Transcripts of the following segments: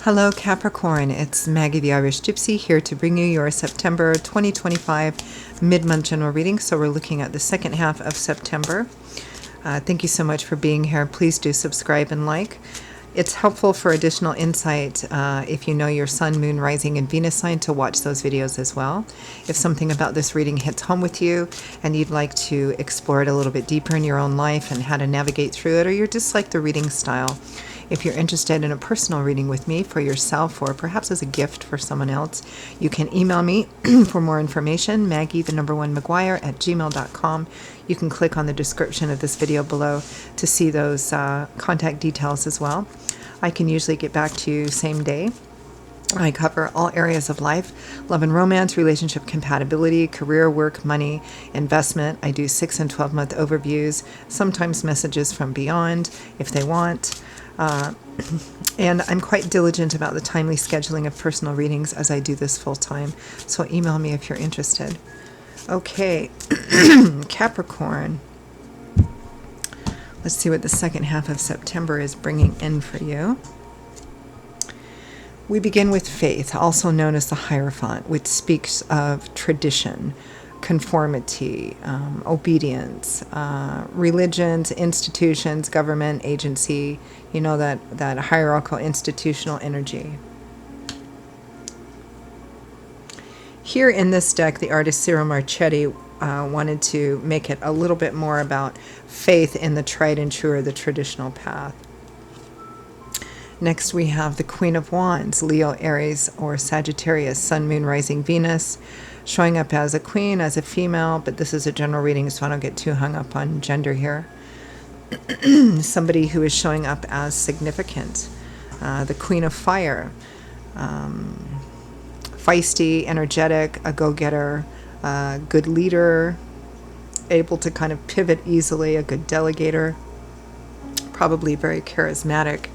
Hello Capricorn, it's Maggie the Irish Gypsy here to bring you your September 2025 mid-month general reading. So we're looking at the second half of September. Thank you so much for being here. Please do subscribe and like. It's helpful for additional insight if you know your Sun, Moon, Rising, and Venus sign to watch those videos as well. If something about this reading hits home with you and you'd like to explore it a little bit deeper in your own life and how to navigate through it, or you just like the reading style, if you're interested in a personal reading with me for yourself or perhaps as a gift for someone else, you can email me for more information, Maggie_McGuire@gmail.com. You can click on the description of this video below to see those contact details as well. I can usually get back to you same day. I cover all areas of life: love and romance, relationship compatibility, career, work, money, investment. I do 6 and 12-month overviews, sometimes messages from beyond if they want. And I'm quite diligent about the timely scheduling of personal readings as I do this full time. So email me if you're interested. Okay, Capricorn. Let's see what the second half of September is bringing in for you. We begin with faith, also known as the Hierophant, which speaks of tradition, conformity, obedience, religions, institutions, government, agency, you know, that hierarchical institutional energy. Here in this deck, the artist Cyril Marchetti wanted to make it a little bit more about faith in the tried and true, or the traditional path. Next we have the Queen of Wands, Leo, Aries, or Sagittarius, Sun, Moon, Rising, Venus, showing up as a queen, as a female, but this is a general reading, so I don't get too hung up on gender here. Somebody who is showing up as significant. The Queen of Fire, feisty, energetic, a go-getter, good leader, able to kind of pivot easily, a good delegator, probably very charismatic.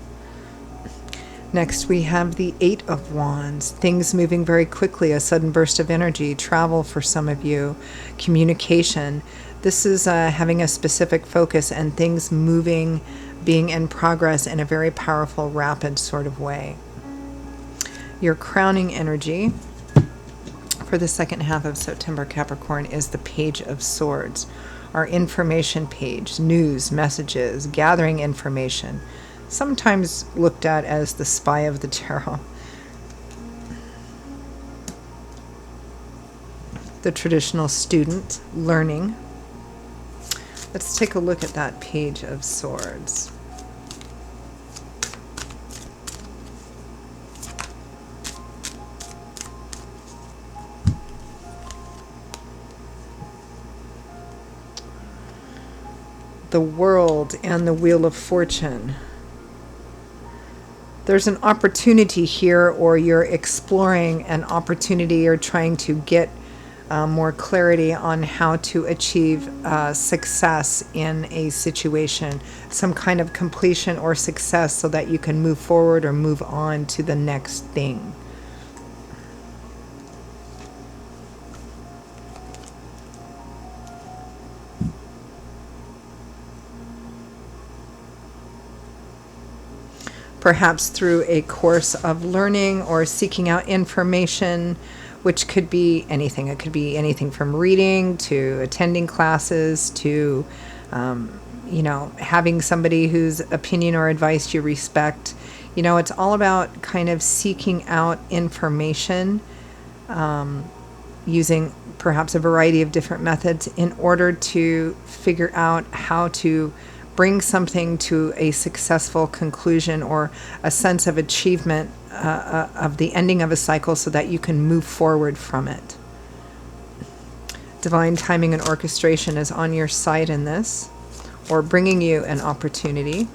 Next, we have the Eight of Wands, things moving very quickly, a sudden burst of energy, travel for some of you, communication. This is having a specific focus and things moving, being in progress in a very powerful, rapid sort of way. Your crowning energy for the second half of September, Capricorn, is the Page of Swords, our information page, news, messages, gathering information. Sometimes looked at as the spy of the tarot. The traditional student, learning. Let's take a look at that Page of Swords. The World and the Wheel of Fortune. There's an opportunity here, or you're exploring an opportunity or trying to get more clarity on how to achieve success in a situation, some kind of completion or success so that you can move forward or move on to the next thing. Perhaps through a course of learning or seeking out information, which could be anything. It could be anything from reading to attending classes to, you know, having somebody whose opinion or advice you respect. You know, it's all about kind of seeking out information, using perhaps a variety of different methods in order to figure out how to bring something to a successful conclusion or a sense of achievement of the ending of a cycle so that you can move forward from it. Divine timing and orchestration is on your side in this, or bringing you an opportunity.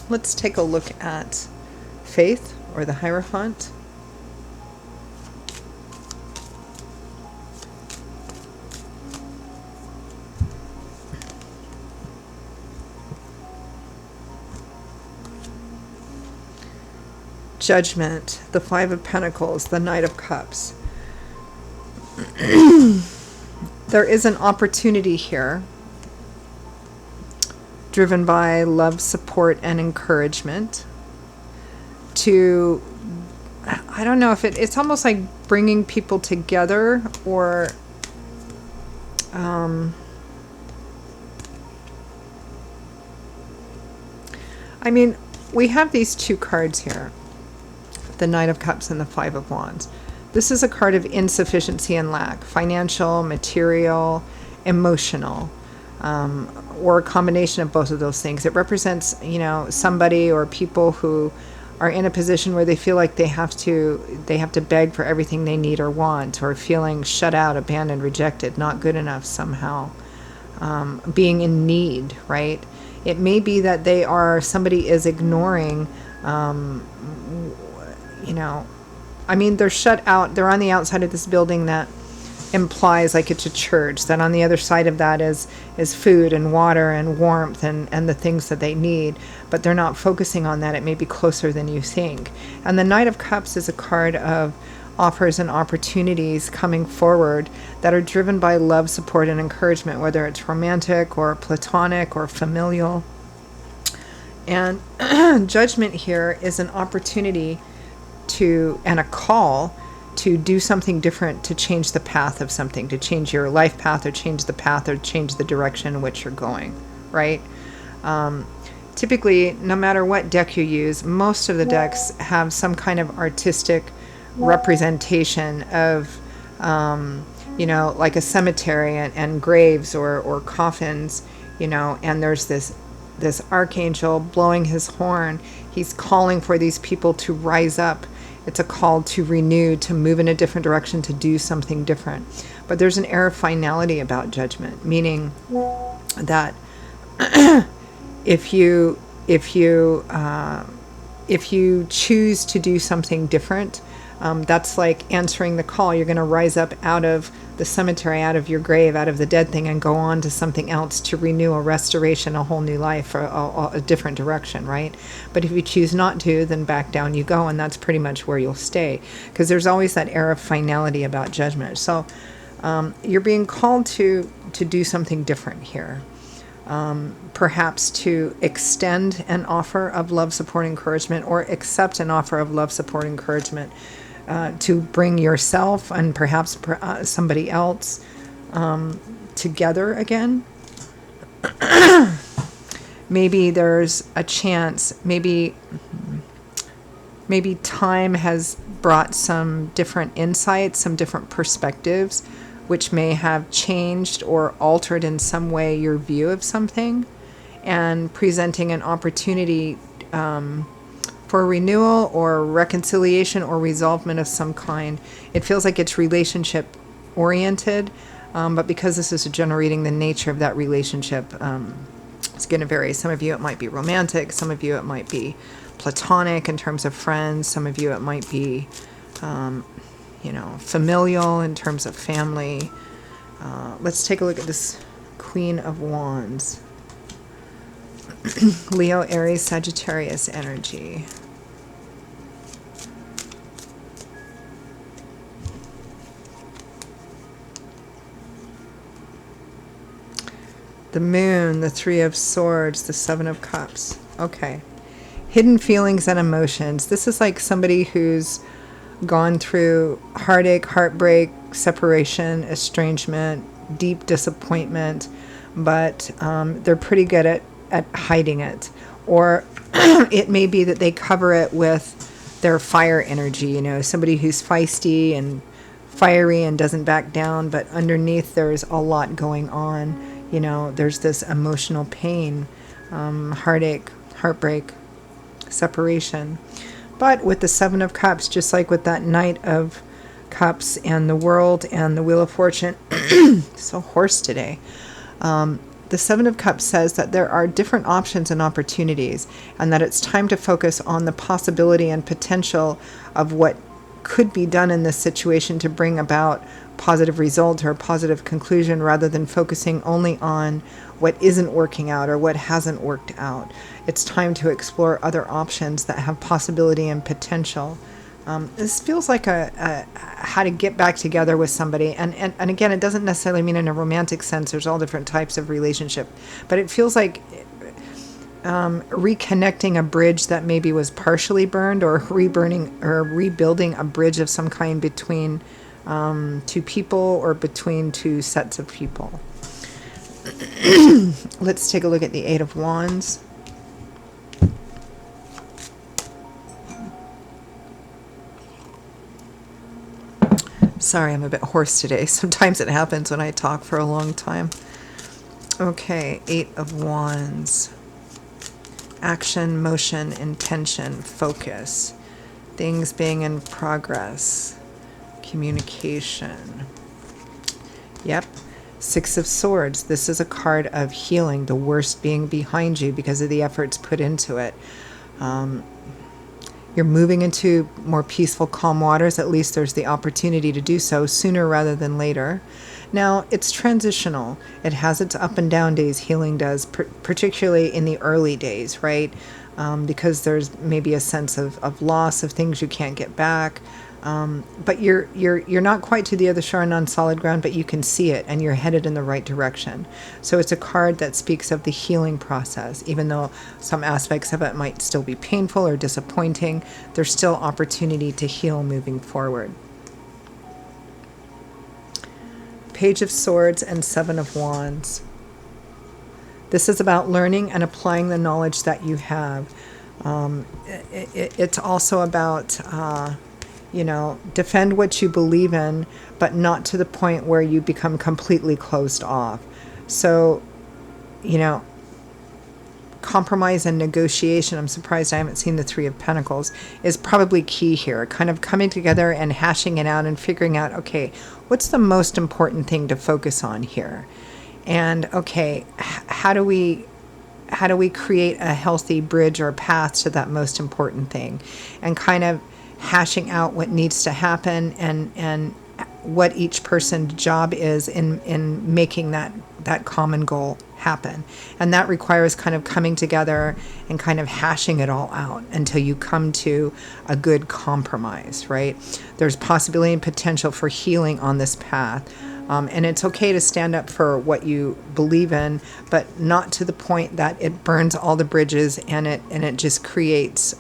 Let's take a look at faith, or the Hierophant. Judgment, the Five of Pentacles, the Knight of Cups. There is an opportunity here driven by love, support, and encouragement to, I don't know if it's almost like bringing people together, or I mean, we have these two cards here, the Knight of Cups and the Five of Wands. This is a card of insufficiency and lack, financial, material, emotional, or a combination of both of those things. It represents, somebody or people who are in a position where they feel like they have to beg for everything they need or want, or feeling shut out, abandoned, rejected, not good enough somehow, being in need, right? It may be that somebody is ignoring, they're shut out. They're on the outside of this building that implies like it's a church. That on the other side of that is food and water and warmth and the things that they need. But they're not focusing on that. It may be closer than you think. And the Knight of Cups is a card of offers and opportunities coming forward that are driven by love, support, and encouragement, whether it's romantic or platonic or familial. And Judgment here is an opportunity and a call to do something different, to change the path of something, to change your life path, or change the path, or change the direction in which you're going, right? Typically, no matter what deck you use, most of the decks have some kind of artistic representation of, like a cemetery and graves or coffins, and there's this archangel blowing his horn. He's calling for these people to rise up. It's a call to renew, to move in a different direction, to do something different. But there's an air of finality about Judgment, meaning that if you choose to do something different, that's like answering the call. You're going to rise up out of the cemetery, out of your grave, out of the dead thing, and go on to something else, to renew, a restoration, a whole new life, or a different direction, right? But if you choose not to, then back down you go, and that's pretty much where you'll stay, because there's always that air of finality about Judgment. So you're being called to do something different here. Perhaps to extend an offer of love, support, encouragement, or accept an offer of love, support, encouragement, to bring yourself and perhaps somebody else together again. Maybe there's a chance, maybe time has brought some different insights, some different perspectives, which may have changed or altered in some way your view of something, and presenting an opportunity for renewal or reconciliation or resolvement of some kind. It feels like it's relationship oriented, but because this is a general reading, the nature of that relationship is going to vary. Some of you it might be romantic, some of you it might be platonic in terms of friends, some of you it might be familial in terms of family. Let's take a look at this Queen of Wands. Leo, Aries, Sagittarius energy. The Moon, the Three of Swords, the Seven of Cups. Okay. Hidden feelings and emotions. This is like somebody who's gone through heartache, heartbreak, separation, estrangement, deep disappointment, but they're pretty good at hiding it. Or it may be that they cover it with their fire energy, somebody who's feisty and fiery and doesn't back down, but underneath there's a lot going on. There's this emotional pain, heartache, heartbreak, separation. But with the Seven of Cups, just like with that Knight of Cups and the World and the Wheel of Fortune, so hoarse today. The Seven of Cups says that there are different options and opportunities, and that it's time to focus on the possibility and potential of what could be done in this situation to bring about positive result or a positive conclusion, rather than focusing only on what isn't working out or what hasn't worked out. It's time to explore other options that have possibility and potential. This feels like how to get back together with somebody. And again, it doesn't necessarily mean in a romantic sense. There's all different types of relationship. But it feels like reconnecting a bridge that maybe was partially burned, or reburning or rebuilding a bridge of some kind between two people or between two sets of people. Let's take a look at the Eight of Wands. Sorry, I'm a bit hoarse today. Sometimes it happens when I talk for a long time. Okay, Eight of Wands. Action, motion, intention, focus. Things being in progress. Communication. Yep. Six of Swords. This is a card of healing, the worst being behind you because of the efforts put into it. You're moving into more peaceful, calm waters. At least there's the opportunity to do so sooner rather than later. Now, it's transitional. It has its up and down days, healing does, particularly in the early days, right? Because there's maybe a sense of loss, of things you can't get back. But you're not quite to the other shore and on solid ground, but you can see it and you're headed in the right direction. So it's a card that speaks of the healing process. Even though some aspects of it might still be painful or disappointing, there's still opportunity to heal moving forward. Page of Swords and Seven of Wands. This is about learning and applying the knowledge that you have. It's also about defend what you believe in, but not to the point where you become completely closed off. So, compromise and negotiation, I'm surprised I haven't seen the Three of Pentacles, is probably key here. Kind of coming together and hashing it out and figuring out, okay, what's the most important thing to focus on here? And, okay, how do we create a healthy bridge or path to that most important thing? And kind of hashing out what needs to happen and what each person's job is in making that common goal happen. And that requires kind of coming together and kind of hashing it all out until you come to a good compromise, right? There's possibility and potential for healing on this path. And it's okay to stand up for what you believe in, but not to the point that it burns all the bridges and it just creates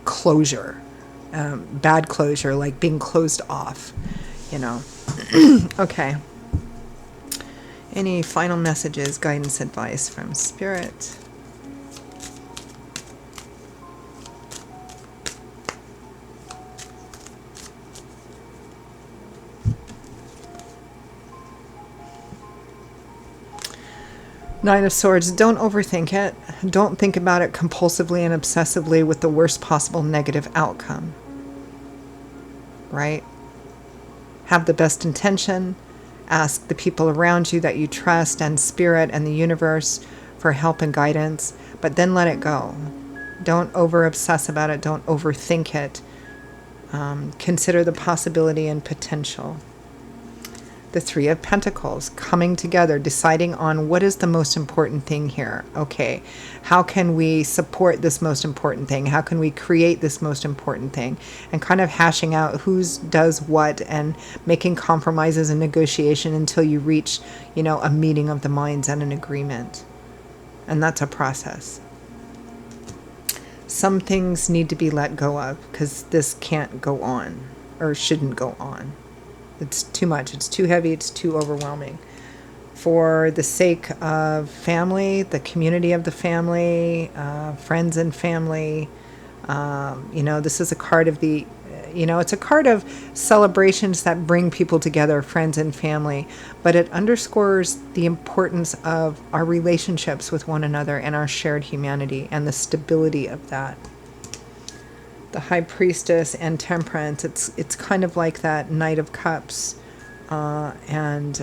closure, bad closure, like being closed off, Okay. Any final messages, guidance, advice from Spirit? Nine of Swords, don't overthink it. Don't think about it compulsively and obsessively with the worst possible negative outcome. Right? Have the best intention. Ask the people around you that you trust and Spirit and the universe for help and guidance, but then let it go. Don't over-obsess about it. Don't overthink it. Consider the possibility and potential. The Three of Pentacles, coming together, deciding on what is the most important thing here. Okay, how can we support this most important thing? How can we create this most important thing? And kind of hashing out who does what and making compromises and negotiation until you reach, a meeting of the minds and an agreement. And that's a process. Some things need to be let go of because this can't go on or shouldn't go on. It's too much. It's too heavy. It's too overwhelming. For the sake of family, the community of the family, friends and family, this is a card of the, it's a card of celebrations that bring people together, friends and family, but it underscores the importance of our relationships with one another and our shared humanity and the stability of that. The High Priestess and Temperance, it's kind of like that Knight of Cups and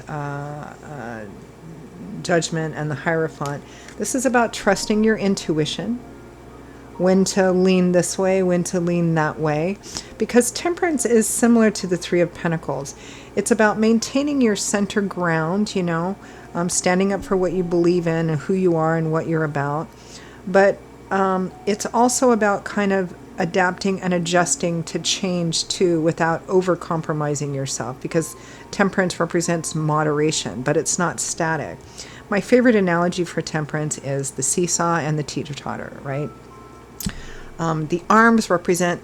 Judgment and the Hierophant. This is about trusting your intuition, when to lean this way, when to lean that way, because Temperance is similar to the Three of Pentacles. It's about maintaining your center ground, standing up for what you believe in and who you are and what you're about. But it's also about kind of adapting and adjusting to change too without over compromising yourself, because Temperance represents moderation, but it's not static. My favorite analogy for temperance is the seesaw and the teeter-totter, right? The arms represent,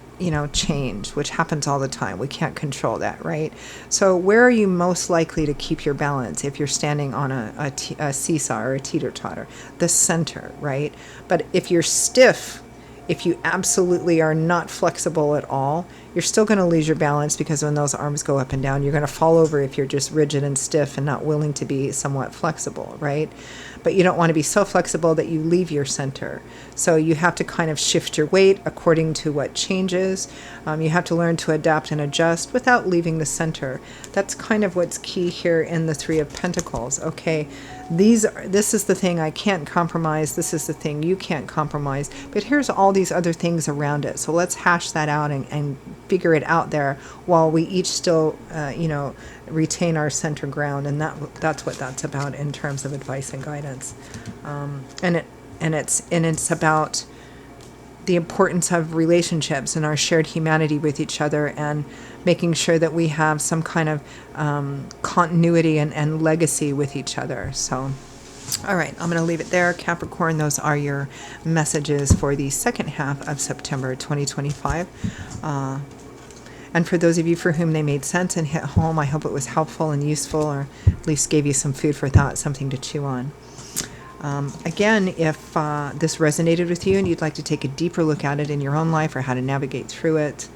change, which happens all the time. We can't control that, right? So where are you most likely to keep your balance if you're standing on a seesaw or a teeter-totter? The center, right? But if you're stiff, if you absolutely are not flexible at all, you're still going to lose your balance, because when those arms go up and down, you're going to fall over if you're just rigid and stiff and not willing to be somewhat flexible, right? But you don't want to be so flexible that you leave your center. So you have to kind of shift your weight according to what changes. You have to learn to adapt and adjust without leaving the center. That's kind of what's key here in the Three of Pentacles. Okay, this is the thing I can't compromise. This is the thing you can't compromise. But here's all these other things around it. So let's hash that out and figure it out there, while we each still, retain our center ground. And that's what that's about in terms of advice and guidance. And it's about the importance of relationships and our shared humanity with each other, and making sure that we have some kind of continuity and legacy with each other. So, all right, I'm going to leave it there. Capricorn, those are your messages for the second half of September 2025. And for those of you for whom they made sense and hit home, I hope it was helpful and useful, or at least gave you some food for thought, something to chew on. Again, if this resonated with you and you'd like to take a deeper look at it in your own life, or how to navigate through it,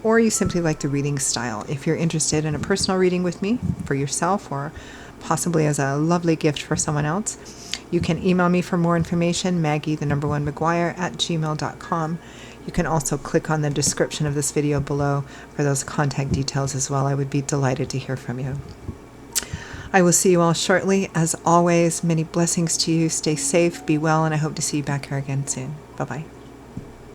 or you simply like the reading style, if you're interested in a personal reading with me for yourself, or possibly as a lovely gift for someone else, you can email me for more information, Maggie1McGuire@gmail.com. You can also click on the description of this video below for those contact details as well. I would be delighted to hear from you. I will see you all shortly. As always, many blessings to you. Stay safe, be well, and I hope to see you back here again soon. Bye-bye.